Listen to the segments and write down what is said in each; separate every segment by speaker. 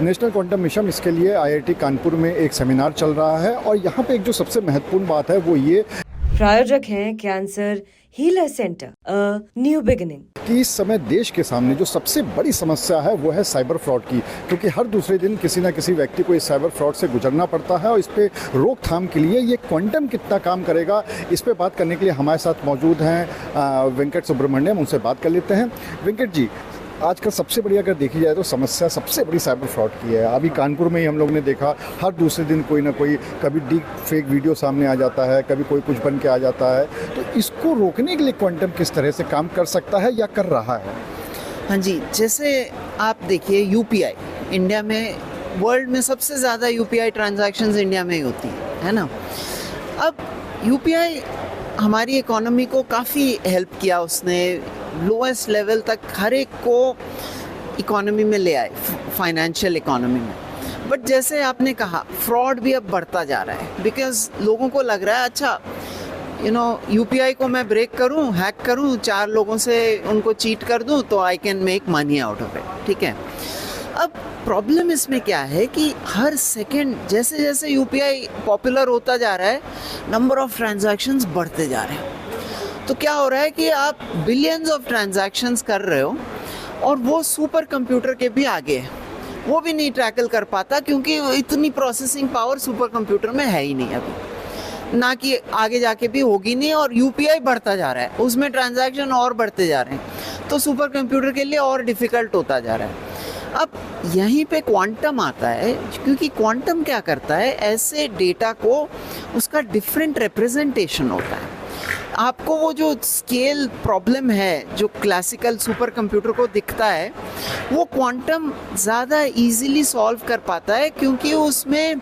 Speaker 1: National quantum mission, इसके लिए IIT Kanpur में एक सेमिनार चल रहा है और यहाँ पे एक जो सबसे महत्वपूर्ण बात है वो ये
Speaker 2: प्रायोजक हैं cancer healer centre, a new beginning,
Speaker 1: कि इस समय देश के सामने जो सबसे बड़ी समस्या है वो है साइबर फ्रॉड की, क्योंकि हर दूसरे दिन किसी ना किसी व्यक्ति को इस साइबर फ्रॉड से गुजरना पड़ता है और इस पे रोकथाम के लिए ये क्वांटम कितना काम करेगा, इस पे बात करने के लिए हमारे साथ मौजूद हैं वेंकट सुब्रमण्यम। उनसे बात कर लेते हैं। वेंकट जी, आजकल सबसे बड़ी अगर देखी जाए तो समस्या सबसे बड़ी साइबर फ्रॉड की है। अभी कानपुर में ही हम लोग ने देखा, हर दूसरे दिन कोई ना कोई, कभी डीप फेक वीडियो सामने आ जाता है, कभी कोई कुछ बन के आ जाता है। तो इसको रोकने के लिए क्वांटम किस तरह से काम कर सकता है या कर रहा है?
Speaker 3: हाँ जी, जैसे आप देखिए यूपीआई इंडिया में, वर्ल्ड में सबसे ज़्यादा यूपीआई ट्रांजैक्शंस इंडिया में ही होती हैं, है ना। अब यूपीआई हमारी इकोनॉमी को काफ़ी हेल्प किया, उसने लोएस्ट लेवल तक हर एक को इकोनॉमी में ले आए, फाइनेंशियल इकोनॉमी में। बट जैसे आपने कहा, फ्रॉड भी अब बढ़ता जा रहा है, बिकॉज लोगों को लग रहा है अच्छा यूपीआई को मैं ब्रेक करूं, हैक करूं, 4 लोगों से उनको चीट कर दूं तो I can make money out of it, ठीक है। अब प्रॉब्लम इसमें क्या है कि हर सेकंड जैसे जैसे यूपीआई पॉपुलर होता जा रहा है, नंबर ऑफ ट्रांजैक्शंस बढ़ते जा रहे हैं। तो क्या हो रहा है कि आप बिलियंस ऑफ ट्रांजैक्शंस कर रहे हो और वो सुपर कंप्यूटर के भी आगे है, वो भी नहीं टैकल कर पाता, क्योंकि इतनी प्रोसेसिंग पावर सुपर कंप्यूटर में है ही नहीं अभी, ना कि आगे जाके भी होगी नहीं। और यूपीआई बढ़ता जा रहा है, उसमें ट्रांजैक्शन और बढ़ते जा रहे हैं, तो सुपर कंप्यूटर के लिए और डिफ़िकल्ट होता जा रहा है। अब यहीं पे क्वांटम आता है, क्योंकि क्वांटम क्या करता है, ऐसे डेटा को उसका डिफरेंट रिप्रेजेंटेशन होता है। आपको वो जो स्केल प्रॉब्लम है जो क्लासिकल सुपर कंप्यूटर को दिखता है, वो क्वांटम ज़्यादा इजीली सॉल्व कर पाता है, क्योंकि उसमें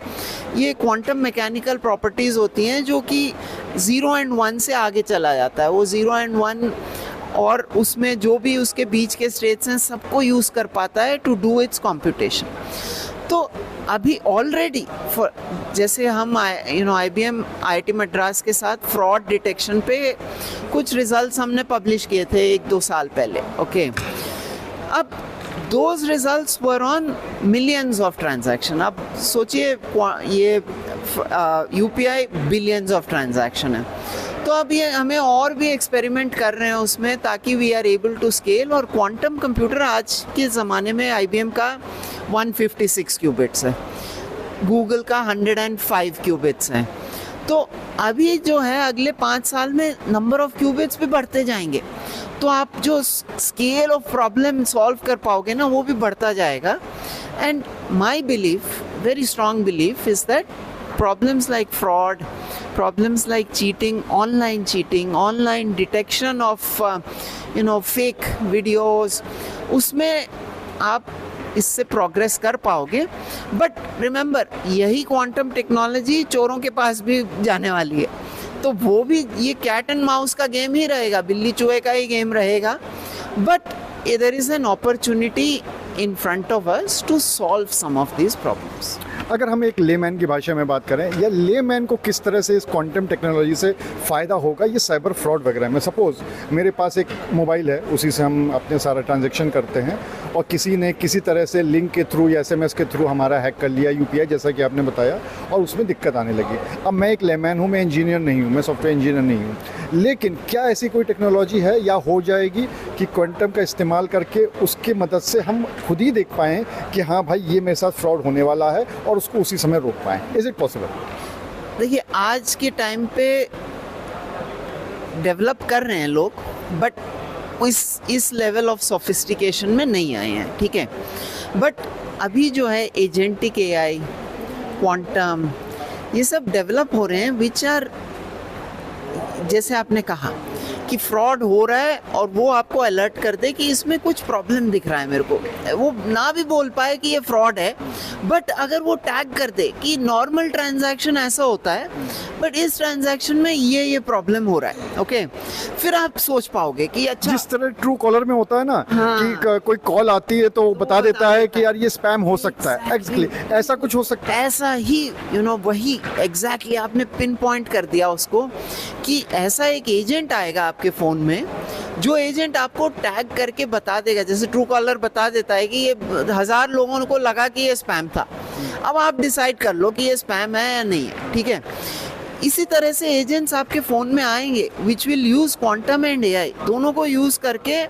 Speaker 3: ये क्वांटम मैकेनिकल प्रॉपर्टीज़ होती हैं जो कि 0 एंड 1 से आगे चला जाता है। वो 0 एंड 1 और उसमें जो भी उसके बीच के स्टेट्स हैं सबको यूज़ कर पाता है टू डू इट्स कंप्यूटेशन। तो अभी ऑलरेडी जैसे हम IBM IIT मद्रास के साथ फ्रॉड डिटेक्शन पे कुछ रिजल्ट्स हमने पब्लिश किए थे 1-2 साल पहले, ओके। अब those results were on millions of transaction. अब सोचिए ये यूपीआई बिलियंस ऑफ ट्रांजैक्शन है, तो अब ये हमें और भी एक्सपेरिमेंट कर रहे हैं उसमें, ताकि we are able to scale. और क्वांटम कंप्यूटर आज के ज़माने में IBM का 156 क्यूबिट्स है, गूगल का 105 क्यूबिट्स हैं। तो अभी जो है अगले 5 साल में नंबर ऑफ क्यूबिट्स भी बढ़ते जाएंगे, तो आप जो स्केल ऑफ प्रॉब्लम सॉल्व कर पाओगे ना, वो भी बढ़ता जाएगा। And my belief, very strong belief is that problems like fraud, problems like cheating, online detection of fake videos, उसमें आप इससे प्रोग्रेस कर पाओगे। बट रिमेंबर, यही क्वांटम टेक्नोलॉजी चोरों के पास भी जाने वाली है, तो वो भी ये कैट एंड माउस का गेम ही रहेगा, बिल्ली चूहे का ही गेम रहेगा। But there is an opportunity in front of us to solve some of these problems.
Speaker 1: अगर हम एक लेमैन की भाषा में बात करें, या लेमैन को किस तरह से इस क्वांटम टेक्नोलॉजी से फ़ायदा होगा ये साइबर फ्रॉड वगैरह में? सपोज़ मेरे पास एक मोबाइल है, उसी से हम अपने सारा ट्रांजैक्शन करते हैं, और किसी ने किसी तरह से लिंक के थ्रू या SMS के थ्रू हमारा हैक कर लिया यूपीआई, जैसा कि आपने बताया, और उसमें दिक्कत आने लगी। अब मैं एक लेमैन हूँ, मैं इंजीनियर नहीं हूँ, मैं सॉफ्टवेयर इंजीनियर नहीं हूँ, लेकिन क्या ऐसी कोई टेक्नोलॉजी है या हो जाएगी कि क्वांटम का इस्तेमाल करके उसकी मदद से हम खुद ही देख पाएँ कि हाँ भाई ये मेरे साथ फ्रॉड होने वाला है, और उसको उसी समय रोक पाएँ? Is it possible?
Speaker 3: देखिए, आज के टाइम पे डेवलप कर रहे हैं लोग, बट इस लेवल ऑफ सोफिस्टिकेशन में नहीं आए हैं, ठीक है। बट अभी जो है एजेंटिक AI, क्वांटम, ये सब डेवलप हो रहे हैं, विच आर, जैसे आपने कहा कि फ्रॉड हो रहा है और वो आपको अलर्ट कर दे कि इसमें कुछ प्रॉब्लम दिख रहा है मेरे को, वो ना भी बोल पाए कि ये फ्रॉड है, बट अगर वो टैग कर दे कि नॉर्मल ट्रांजैक्शन ऐसा होता है, बट इस ट्रांजैक्शन में ये प्रॉब्लम हो रहा है, ओके। फिर आप सोच पाओगे कि अच्छा,
Speaker 1: जिस तरह ट्रू कॉलर में होता है ना,
Speaker 3: हाँ,
Speaker 1: कि कोई कॉल आती है तो बता देता है कि यार ये स्पैम हो सकता है, एक्चुअली ऐसा कुछ हो सकता है।
Speaker 3: ऐसा ही वही एग्जैक्टली आपने पिन पॉइंट कर दिया उसको, कि ऐसा एक एजेंट आएगा आपके फ़ोन में जो एजेंट आपको टैग करके बता देगा, जैसे ट्रू कॉलर बता देता है कि ये 1000 लोगों को लगा कि ये स्पैम था, अब आप डिसाइड कर लो कि ये स्पैम है या नहीं है, ठीक है। इसी तरह से एजेंट्स आपके फ़ोन में आएंगे which will use quantum and AI, दोनों को यूज़ करके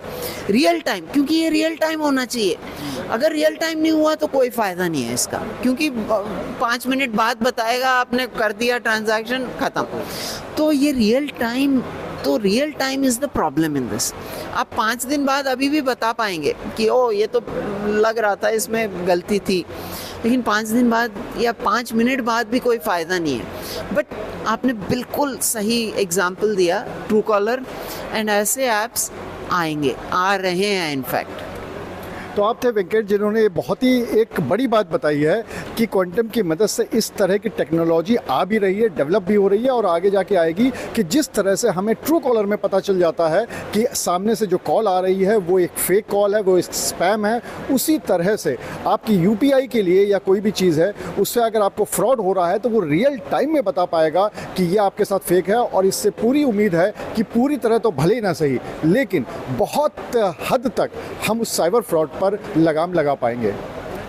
Speaker 3: रियल टाइम, क्योंकि ये रियल टाइम होना चाहिए। अगर रियल टाइम नहीं हुआ तो कोई फ़ायदा नहीं है इसका, क्योंकि 5 मिनट बाद बताएगा आपने कर दिया ट्रांजैक्शन, ख़त्म। तो ये रियल टाइम, तो real time is the problem in this. आप 5 दिन बाद अभी भी बता पाएंगे कि ओ ये तो लग रहा था इसमें गलती थी, लेकिन 5 दिन बाद या 5 मिनट बाद भी कोई फ़ायदा नहीं है। बट आपने बिल्कुल सही एग्जाम्पल दिया, ट्रू कॉलर एंड ऐसे ऐप्स आएंगे, आ रहे हैं इनफैक्ट।
Speaker 1: तो आप थे वेंकट जिन्होंने बहुत ही एक बड़ी बात बताई है कि क्वांटम की मदद से इस तरह की टेक्नोलॉजी आ भी रही है, डेवलप भी हो रही है और आगे जाके आएगी, कि जिस तरह से हमें ट्रू कॉलर में पता चल जाता है कि सामने से जो कॉल आ रही है वो एक फेक कॉल है, वो एक स्पैम है, उसी तरह से आपकी यूपीआई के लिए या कोई भी चीज़ है उससे अगर आपको फ्रॉड हो रहा है तो वो रियल टाइम में बता पाएगा कि ये आपके साथ फेक है। और इससे पूरी उम्मीद है कि पूरी तरह तो भले ही ना सही, लेकिन बहुत हद तक हम उस साइबर फ्रॉड पर लगाम लगा पाएंगे।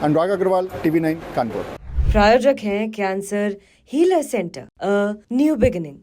Speaker 1: अनुराग अग्रवाल, TV9 कानपुर।
Speaker 2: प्रायोजक हैं cancer healer centre, a new beginning.